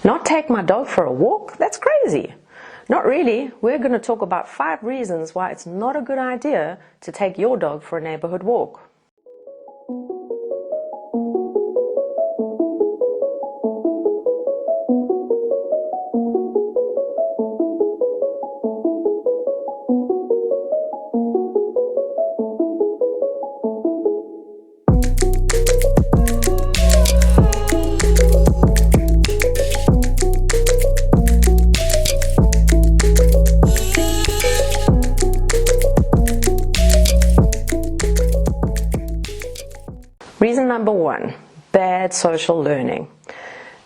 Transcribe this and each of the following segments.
Not take my dog for a walk? That's crazy. Not really. We're going to talk about 5 reasons why it's not a good idea to take your dog for a neighborhood walk. Reason number 1, bad social learning.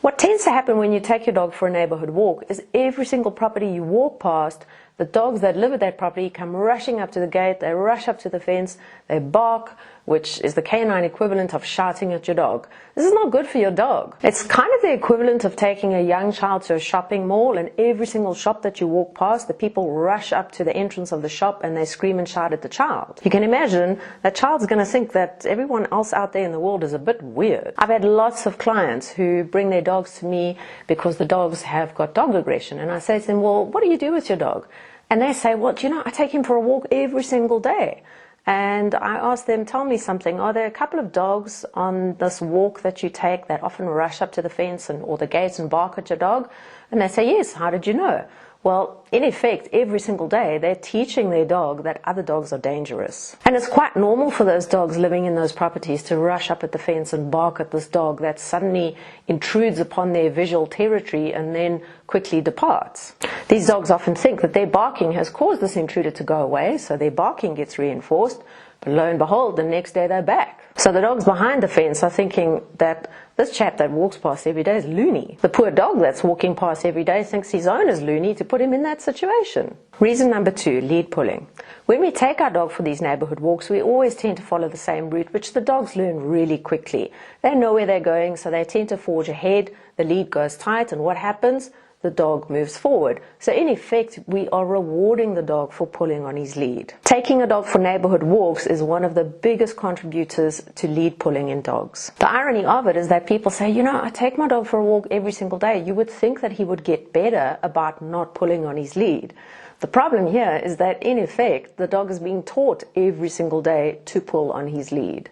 What tends to happen when you take your dog for a neighborhood walk is every single property you walk past, the dogs that live at that property come rushing up to the gate, they rush up to the fence, they bark, which is the canine equivalent of shouting at your dog. This is not good for your dog. It's kind of the equivalent of taking a young child to a shopping mall, and every single shop that you walk past, the people rush up to the entrance of the shop and they scream and shout at the child. You can imagine that child's going to think that everyone else out there in the world is a bit weird. I've had lots of clients who bring their dogs to me because the dogs have got dog aggression, and I say to them, well, what do you do with your dog? And they say, well, you know, I take him for a walk every single day. And I ask them, tell me something, are there a couple of dogs on this walk that you take that often rush up to the fence or the gates and bark at your dog? And they say, yes. How did you know? Well, in effect, every single day they're teaching their dog that other dogs are dangerous. And it's quite normal for those dogs living in those properties to rush up at the fence and bark at this dog that suddenly intrudes upon their visual territory and then quickly departs. These dogs often think that their barking has caused this intruder to go away, so their barking gets reinforced, but lo and behold, the next day they're back. So the dogs behind the fence are thinking that this chap that walks past every day is loony. The poor dog that's walking past every day thinks his owner's loony to put him in that situation. Reason number 2, lead pulling. When we take our dog for these neighborhood walks, we always tend to follow the same route, which the dogs learn really quickly. They know where they're going, so they tend to forge ahead, the lead goes tight, and what happens? The dog moves forward. So in effect, we are rewarding the dog for pulling on his lead. Taking a dog for neighborhood walks is one of the biggest contributors to lead pulling in dogs. The irony of it is that people say, you know, I take my dog for a walk every single day. You would think that he would get better about not pulling on his lead. The problem here is that in effect, the dog is being taught every single day to pull on his lead.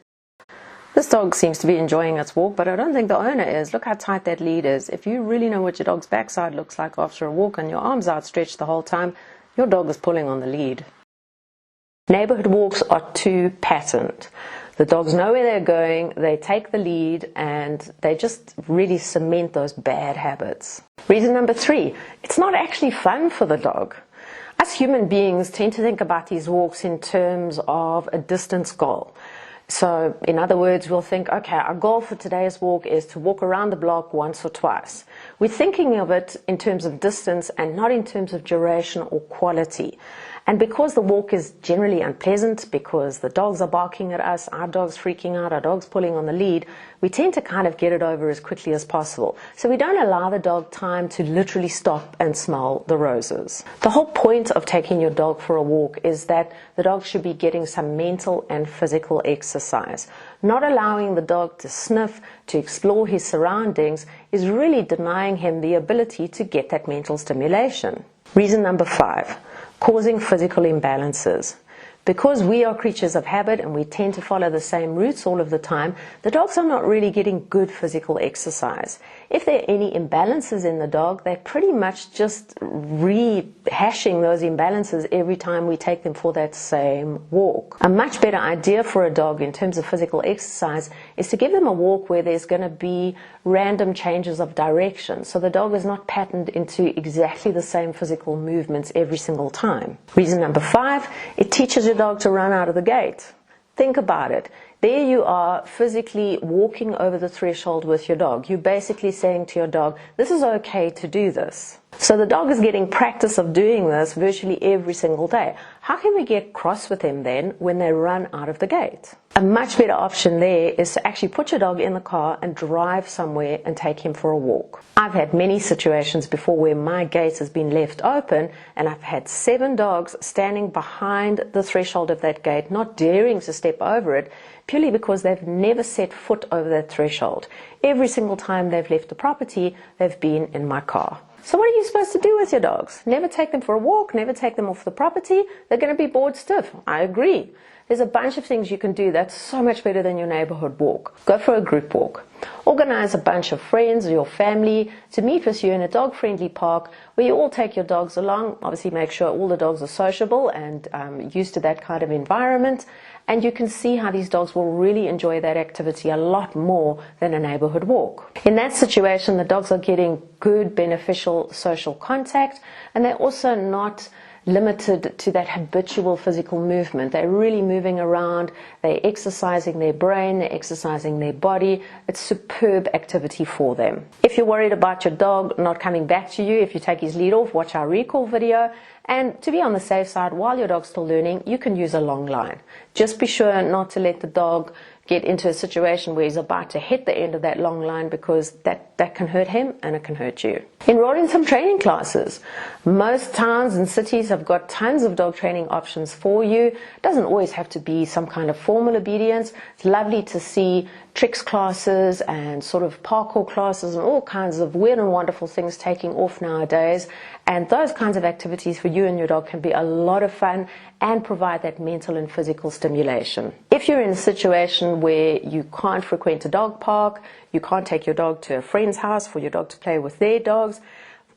This dog seems to be enjoying its walk, but I don't think the owner is. Look how tight that lead is. If you really know what your dog's backside looks like after a walk and your arms outstretched the whole time, your dog is pulling on the lead. Neighborhood walks are too patterned. The dogs know where they're going, they take the lead, and they just really cement those bad habits. Reason number 3, it's not actually fun for the dog. Us human beings tend to think about these walks in terms of a distance goal. So, in other words, we'll think, okay, our goal for today's walk is to walk around the block once or twice. We're thinking of it in terms of distance and not in terms of duration or quality. And because the walk is generally unpleasant, because the dogs are barking at us, our dog's freaking out, our dog's pulling on the lead, we tend to kind of get it over as quickly as possible. So we don't allow the dog time to literally stop and smell the roses. The whole point of taking your dog for a walk is that the dog should be getting some mental and physical exercise. Not allowing the dog to sniff, to explore his surroundings, is really denying him the ability to get that mental stimulation. Reason number 5. Causing physical imbalances. Because we are creatures of habit and we tend to follow the same routes all of the time, the dogs are not really getting good physical exercise. If there are any imbalances in the dog, they're pretty much just rehashing those imbalances every time we take them for that same walk. A much better idea for a dog in terms of physical exercise is to give them a walk where there's going to be random changes of direction, so the dog is not patterned into exactly the same physical movements every single time. Reason number 5, it teaches your dog to run out of the gate. Think about it. There you are physically walking over the threshold with your dog. You're basically saying to your dog, this is okay to do this. So the dog is getting practice of doing this virtually every single day. How can we get cross with him then when they run out of the gate? A much better option there is to actually put your dog in the car and drive somewhere and take him for a walk. I've had many situations before where my gate has been left open and I've had 7 dogs standing behind the threshold of that gate, not daring to step over it, purely because they've never set foot over that threshold. Every single time they've left the property, they've been in my car. So what are you supposed to do with your dogs? Never take them for a walk, never take them off the property. They're going to be bored stiff. I agree. There's a bunch of things you can do that's so much better than your neighborhood walk. Go for a group walk. Organize a bunch of friends or your family to meet with you in a dog-friendly park where you all take your dogs along. Obviously make sure all the dogs are sociable and used to that kind of environment. And you can see how these dogs will really enjoy that activity a lot more than a neighborhood walk. In that situation, the dogs are getting good, beneficial social contact, and they're also not limited to that habitual physical movement. They're really moving around, they're exercising their brain, they're exercising their body. It's superb activity for them. If you're worried about your dog not coming back to you, if you take his lead off, watch our recall video. And to be on the safe side, while your dog's still learning, you can use a long line. Just be sure not to let the dog get into a situation where he's about to hit the end of that long line, because that can hurt him and it can hurt you. Enroll in some training classes. Most towns and cities have got tons of dog training options for you. It doesn't always have to be some kind of formal obedience. It's lovely to see tricks classes and sort of parkour classes and all kinds of weird and wonderful things taking off nowadays. And those kinds of activities for you and your dog can be a lot of fun and provide that mental and physical stimulation. If you're in a situation where you can't frequent a dog park, you can't take your dog to a friend's house for your dog to play with their dogs,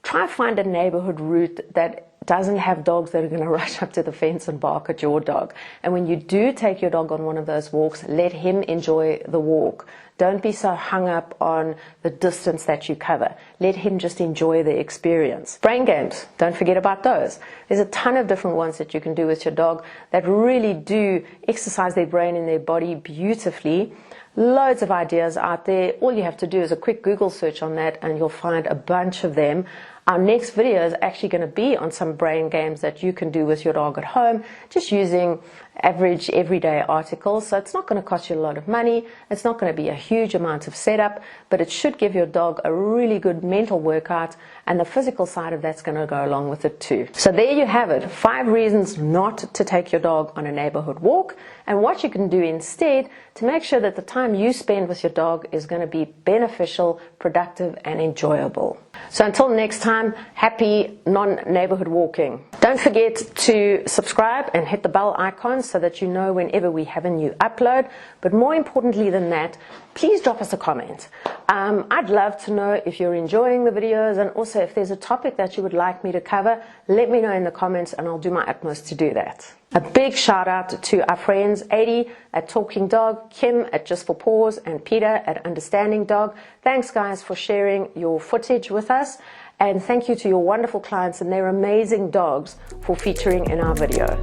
try find a neighborhood route that doesn't have dogs that are going to rush up to the fence and bark at your dog. And when you do take your dog on one of those walks, let him enjoy the walk. Don't be so hung up on the distance that you cover. Let him just enjoy the experience. Brain games, don't forget about those. There's a ton of different ones that you can do with your dog that really do exercise their brain and their body beautifully. Loads of ideas out there. All you have to do is a quick Google search on that and you'll find a bunch of them. Our next video is actually going to be on some brain games that you can do with your dog at home, just using average everyday articles. So it's not going to cost you a lot of money. It's not going to be a huge amount of setup, but it should give your dog a really good mental workout, and the physical side of that's going to go along with it too. So there you have it, 5 reasons not to take your dog on a neighborhood walk, and what you can do instead to make sure that the time you spend with your dog is going to be beneficial, productive, and enjoyable. So until next time, happy non-neighborhood walking. Don't forget to subscribe and hit the bell icon so that you know whenever we have a new upload. But more importantly than that, please drop us a comment. I'd love to know if you're enjoying the videos, and also if there's a topic that you would like me to cover, let me know in the comments and I'll do my utmost to do that. A big shout out to our friends Adi at Talking Dog, Kim at Just for Paws, and Peter at Understanding Dog. Thanks guys for sharing your footage with us, and thank you to your wonderful clients and their amazing dogs for featuring in our video.